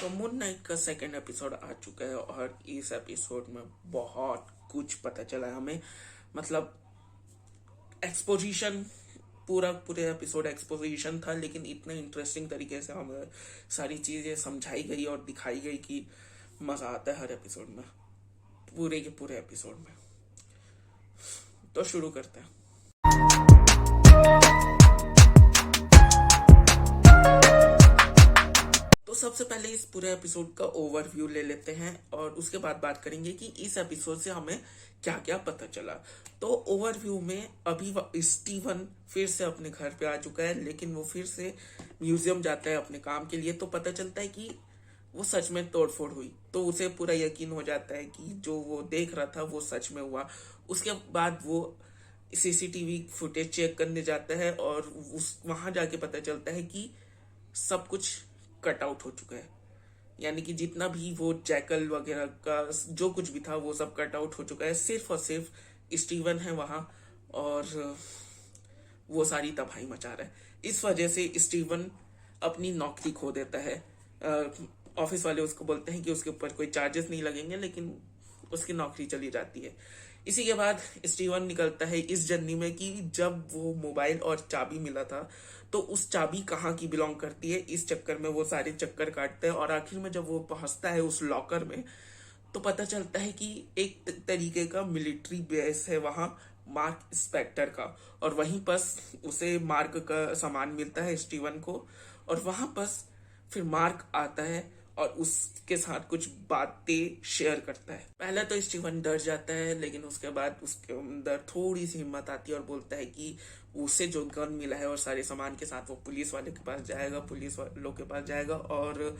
तो moon night का second episode आ चुका है और इस एपिसोड में बहुत कुछ पता चला है हमें। मतलब एक्सपोजिशन, पूरे एपिसोड एक्सपोजिशन था, लेकिन इतने इंटरेस्टिंग तरीके से हमें सारी चीजें समझाई गई और दिखाई गई कि मजा आता है हर एपिसोड में, पूरे के पूरे एपिसोड में। तो शुरू करते हैं। तो सबसे पहले इस पूरे एपिसोड का ओवरव्यू ले लेते हैं और उसके बाद बात करेंगे कि इस एपिसोड से हमें क्या क्या पता चला। तो ओवरव्यू में अभी स्टीवन फिर से अपने घर पे आ चुका है, लेकिन वो फिर से म्यूजियम जाता है अपने काम के लिए। तो पता चलता है कि वो सच में तोड़फोड़ हुई, तो उसे पूरा यकीन हो जाता है कि जो वो देख रहा था वो सच में हुआ। उसके बाद वो सीसीटीवी फुटेज चेक करने जाता है और उस वहां जाके पता चलता है कि सब कुछ कट आउट हो चुका है। यानी कि जितना भी वो जैकल वगैरह का जो कुछ भी था वो सब कट आउट हो चुका है। सिर्फ और सिर्फ स्टीवन है वहां और वो सारी तबाही मचा रहा है। इस वजह से स्टीवन अपनी नौकरी खो देता है। ऑफिस वाले उसको बोलते हैं कि उसके ऊपर कोई चार्जेस नहीं लगेंगे, लेकिन उसकी नौकरी चली जाती है। इसी के बाद स्टीवन निकलता है इस जर्नी में कि जब वो मोबाइल और चाबी मिला था तो उस चाबी कहाँ की बिलोंग करती है। इस चक्कर में वो सारे चक्कर काटते हैं और आखिर में जब वो पहुंचता है उस लॉकर में तो पता चलता है कि एक तरीके का मिलिट्री बेस है वहां, मार्क स्पेक्टर का। और वहीं पर उसे मार्क का सामान मिलता है स्टीवन को, और वहां पर फिर मार्क आता है और उसके साथ कुछ बातें शेयर करता है। पहले तो स्टीवन डर जाता है, लेकिन उसके बाद उसके अंदर थोड़ी सी हिम्मत आती है और बोलता है कि उसे जो गन मिला है और सारे सामान के साथ वो पुलिस वाले के पास जाएगा, पुलिस वालों के पास जाएगा और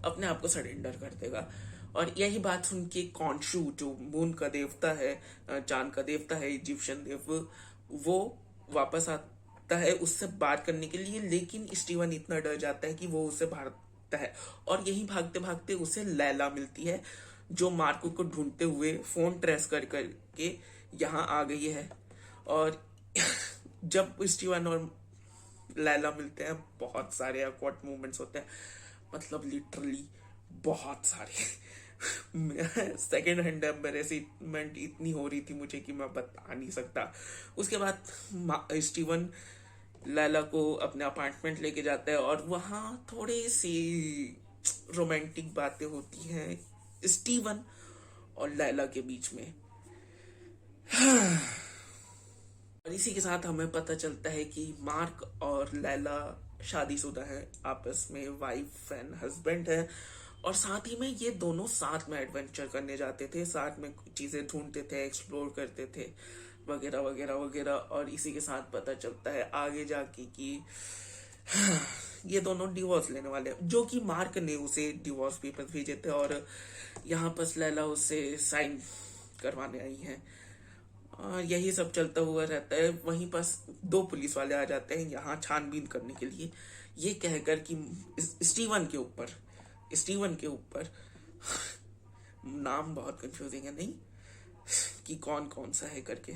अपने आप को सरेंडर कर देगा। और यही बात सुन के कॉन्शू, जो मून का देवता है, चांद का देवता है, इजिप्शियन देव, वो वापस आता है उससे बात करने के लिए। लेकिन स्टीवन इतना डर जाता है कि वो उसे भागता है और यही भागते भागते उसे लैला मिलती है, जो मार्को को ढूंढते हुए फोन ट्रेस कर करके यहाँ आ गई है। और जब स्टीवन और लैला मिलते हैं बहुत सारे अकॉर्ड मूवमेंट्स होते हैं, मतलब लिटरली बहुत सारे। सेकेंड हैंड एम्बेरसमेंट इतनी हो रही थी मुझे कि मैं बता नहीं सकता। उसके बाद स्टीवन लैला को अपने अपार्टमेंट लेके जाता है और वहां थोड़ी सी रोमांटिक बातें होती हैं स्टीवन और लैला के बीच में। और इसी के साथ हमें पता चलता है कि मार्क और लैला शादीशुदा हैं, आपस में वाइफ एंड हस्बैंड है। और साथ ही में ये दोनों साथ में एडवेंचर करने जाते थे, साथ में चीजें ढूंढते थे, एक्सप्लोर करते थे, वगैरह वगैरह वगैरह। और इसी के साथ पता चलता है आगे जाके कि ये दोनों डिवोर्स लेने वाले हैं, जो कि मार्क ने उसे डिवोर्स पेपर्स भेजे थे और यहाँ पर लैला उसे साइन करवाने आई है। और यही सब चलता हुआ रहता है। वहीं पर दो पुलिस वाले आ जाते हैं यहाँ छानबीन करने के लिए, ये कहकर कि स्टीवन के ऊपर नाम बहुत कंफ्यूजिंग है नहीं कि कौन कौन सा है करके,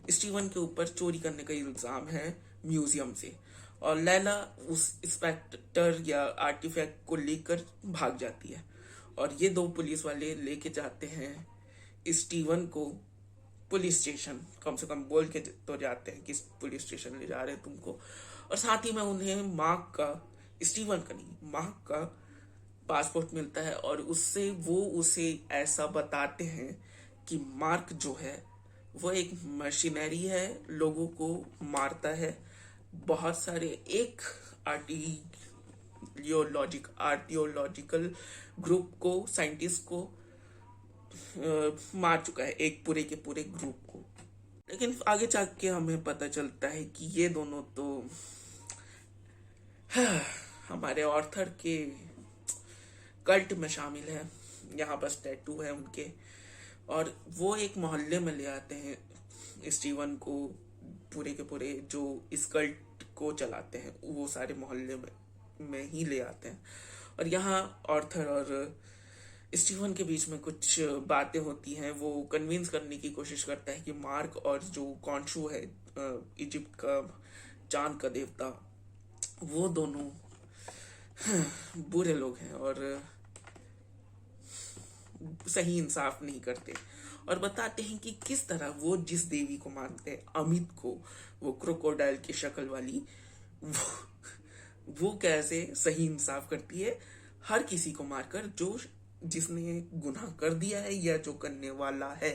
स्टीवन के ऊपर चोरी करने का इल्जाम है म्यूजियम से। और लैला उस इंस्पेक्टर या आर्टिफैक्ट को लेकर भाग जाती है और ये दो पुलिस वाले लेके जाते हैं स्टीवन को पुलिस स्टेशन। कम से कम बोल के तो जाते हैं कि पुलिस स्टेशन ले जा रहे हैं तुमको। और साथ ही में उन्हें मार्क का, स्टीवन का नहीं, मार्क का पासपोर्ट मिलता है और उससे वो उसे ऐसा बताते हैं कि मार्क जो है वो एक मशीनरी है, लोगों को मारता है। बहुत सारे एक आर्टियोलॉजिकल ग्रुप को, साइंटिस्ट को मार चुका है, एक पूरे के पूरे ग्रुप को। लेकिन आगे जाके हमें पता चलता है कि ये दोनों तो हमारे ऑर्थर के कल्ट में शामिल है। यहाँ बस टैटू है उनके, और वो एक मोहल्ले में ले आते हैं स्टीवन को, पूरे के पूरे जो इस कल्ट को चलाते हैं वो सारे मोहल्ले में ही ले आते हैं। और यहाँ ऑर्थर और स्टीवन के बीच में कुछ बातें होती हैं। वो कन्विंस करने की कोशिश करता है कि मार्क और जो कॉन्शू है, इजिप्ट का चांद का देवता, वो दोनों बुरे लोग हैं और सही इंसाफ नहीं करते और बताते हैं कि किस तरह वो जिस देवी को मानते हैं, अमित को, वो क्रोकोडाइल की शक्ल वाली, वो कैसे सही इंसाफ करती है हर किसी को मारकर जो जिसने गुनाह कर दिया है या जो करने वाला है।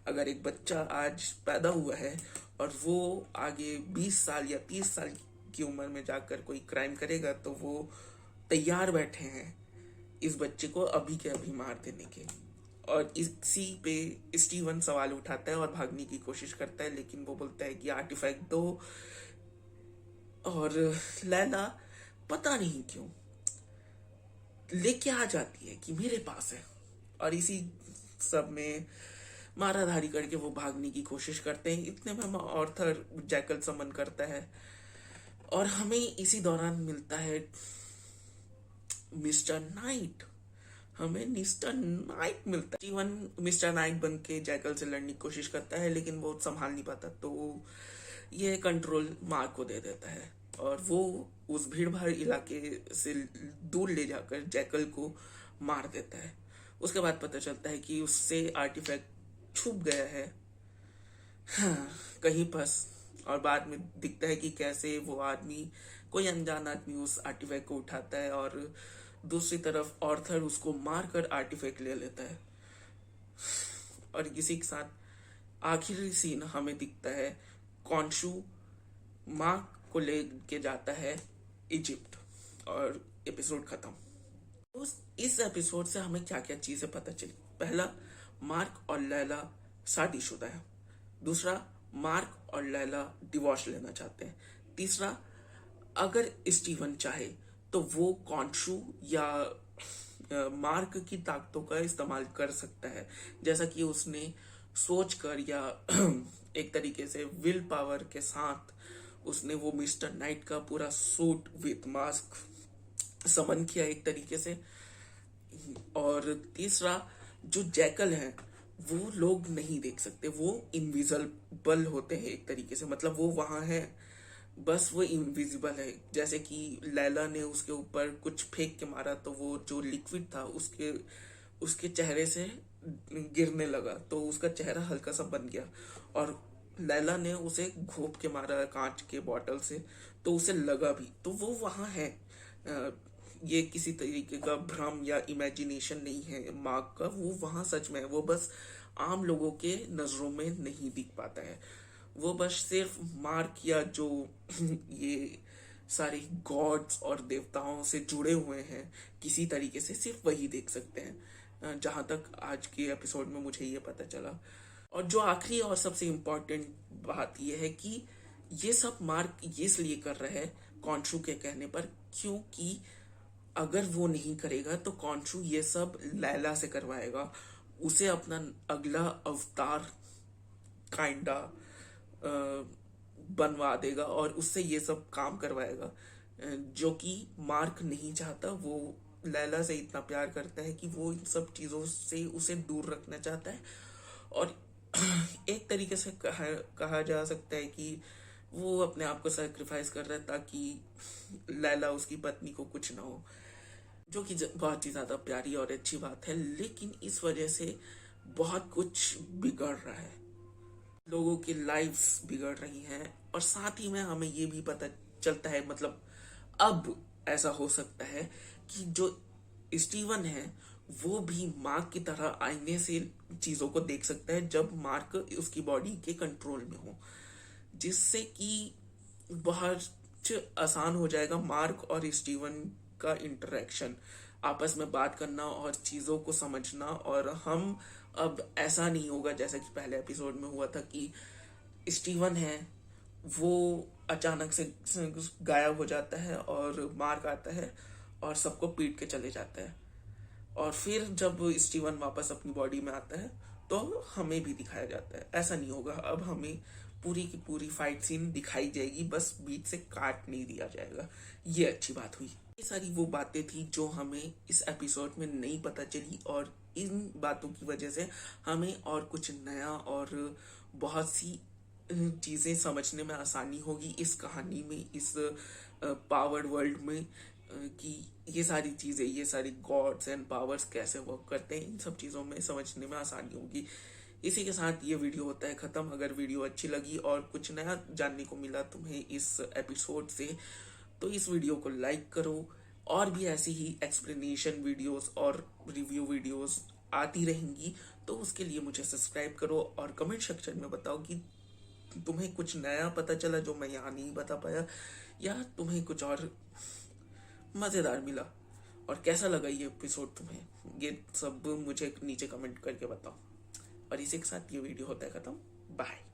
अगर एक बच्चा आज पैदा हुआ है और वो आगे 20 साल या 30 साल की उम्र में जाकर कोई क्राइम करेगा तो वो तैयार बैठे हैं इस बच्चे को अभी के अभी मार देने के। और इसी पे स्टीवन सवाल उठाता है और भागने की कोशिश करता है, लेकिन वो बोलता है कि आर्टिफैक्ट दो। और लैला पता नहीं क्यों लेके आ जाती है कि मेरे पास है, और इसी सब में माराधारी करके वो भागने की कोशिश करते हैं। इतने में ऑर्थर जैकल समन करता है और हमें इसी दौरान मिलता है मिस्टर नाइट। हमें मिस्टर नाइट मिलता है। स्टीवन मिस्टर नाइट बन के जैकल से लड़ने की कोशिश करता है, लेकिन वो संभाल नहीं पाता, तो ये कंट्रोल मार्क को दे देता है और वो उस भीड़ भाड़ इलाके से दूर ले जाकर जैकल को मार देता है। उसके बाद पता चलता है कि उससे आर्टिफैक्ट छुप गया है, हाँ, कहीं पास। और बाद में दिखता है कि कैसे वो आदमी, कोई अनजान आदमी उस आर्टिफैक्ट को उठाता है और दूसरी तरफ ऑर्थर उसको मारकर आर्टिफैक्ट ले लेता है। और इसी के साथ आखिरी सीन हमें दिखता है, कॉन्शु माँ को लेके जाता है इजिप्ट और एपिसोड खत्म। उस इस एपिसोड से हमें क्या क्या चीजें पता चली। पहला, मार्क और लैला शादीशुदा है। दूसरा, मार्क और लैला डिवोर्स लेना चाहते हैं। तीसरा, अगर स्टीवन चाहे तो वो कॉन्शु या मार्क की ताकतों का इस्तेमाल कर सकता है, जैसा कि उसने सोचकर या एक तरीके से विल पावर के साथ उसने वो मिस्टर नाइट का पूरा सूट विथ मास्क समन किया एक तरीके से। और तीसरा, जो जैकल है वो लोग नहीं देख सकते, वो इनविजिबल होते हैं एक तरीके से, मतलब वो वहां है बस वो इनविजिबल है। जैसे कि लैला ने उसके ऊपर कुछ फेंक के मारा तो वो जो लिक्विड था उसके उसके चेहरे से गिरने लगा, तो उसका चेहरा हल्का सा बन गया। और लैला ने उसे घोंप के मारा कांच के बॉटल से, तो उसे लगा भी, तो वो वहां है। ये किसी तरीके का भ्रम या इमेजिनेशन नहीं है मार्क का, वो वहां सच में है। वो बस आम लोगों के नजरों में नहीं दिख पाता है, वो बस सिर्फ मार्क या जो ये सारे गॉड्स और देवताओं से जुड़े हुए हैं किसी तरीके से, सिर्फ वही देख सकते हैं, जहां तक आज के एपिसोड में मुझे ये पता चला। और जो आखिरी और सबसे इम्पोर्टेंट बात यह है कि ये सब मार्क ये इसलिए कर रहा है कॉन्शु के कहने पर, क्योंकि अगर वो नहीं करेगा तो कॉन्शु ये सब लैला से करवाएगा, उसे अपना अगला अवतार काइंडा बनवा देगा और उससे ये सब काम करवाएगा, जो कि मार्क नहीं चाहता। वो लैला से इतना प्यार करता है कि वो इन सब चीजों से उसे दूर रखना चाहता है। और एक तरीके से कहा जा सकता है कि वो अपने आप को सैक्रिफाइस कर रहा है ताकि लैला उसकी पत्नी को कुछ ना हो, जो कि बहुत ही ज्यादा प्यारी और अच्छी बात है। लेकिन इस वजह से बहुत कुछ बिगड़ रहा है, लोगों की लाइफ्स बिगड़ रही हैं। और साथ ही में हमें ये भी पता चलता है, मतलब अब ऐसा हो सकता है कि जो स्टीवन है वो भी मार्क की तरह आईने से चीजों को देख सकता है जब मार्क उसकी बॉडी के कंट्रोल में हो, जिससे कि बहुत आसान हो जाएगा मार्क और स्टीवन का इंटरेक्शन, आपस में बात करना और चीजों को समझना। और हम अब ऐसा नहीं होगा जैसा कि पहले एपिसोड में हुआ था कि स्टीवन है वो अचानक से गायब हो जाता है और मार्क आता है और सबको पीट के चले जाता है, और फिर जब स्टीवन वापस अपनी बॉडी में आता है तो हमें भी दिखाया जाता है। ऐसा नहीं होगा, अब हमें पूरी की पूरी फाइट सीन दिखाई जाएगी, बस बीच से काट नहीं दिया जाएगा। ये अच्छी बात हुई। ये सारी वो बातें थी जो हमें इस एपिसोड में नहीं पता चली, और इन बातों की वजह से हमें और कुछ नया और बहुत सी चीजें समझने में आसानी होगी इस कहानी में, इस पावर्ड वर्ल्ड में कि ये सारी चीजें, ये सारी गॉड्स एंड पावर्स कैसे वर्क करते हैं, इन सब चीजों में समझने में आसानी होगी। इसी के साथ ये वीडियो होता है खत्म। अगर वीडियो अच्छी लगी और कुछ नया जानने को मिला तुम्हें इस एपिसोड से, तो इस वीडियो को लाइक करो। और भी ऐसी ही एक्सप्लेनेशन वीडियोस और रिव्यू वीडियोस आती रहेंगी, तो उसके लिए मुझे सब्सक्राइब करो और कमेंट सेक्शन में बताओ कि तुम्हें कुछ नया पता चला जो मैं यहाँ नहीं बता पाया, या तुम्हें कुछ और मजेदार मिला, और कैसा लगा ये एपिसोड तुम्हें। ये सब मुझे नीचे कमेंट करके बताओ। और इसी के साथ ये वीडियो होता है खत्म। बाय।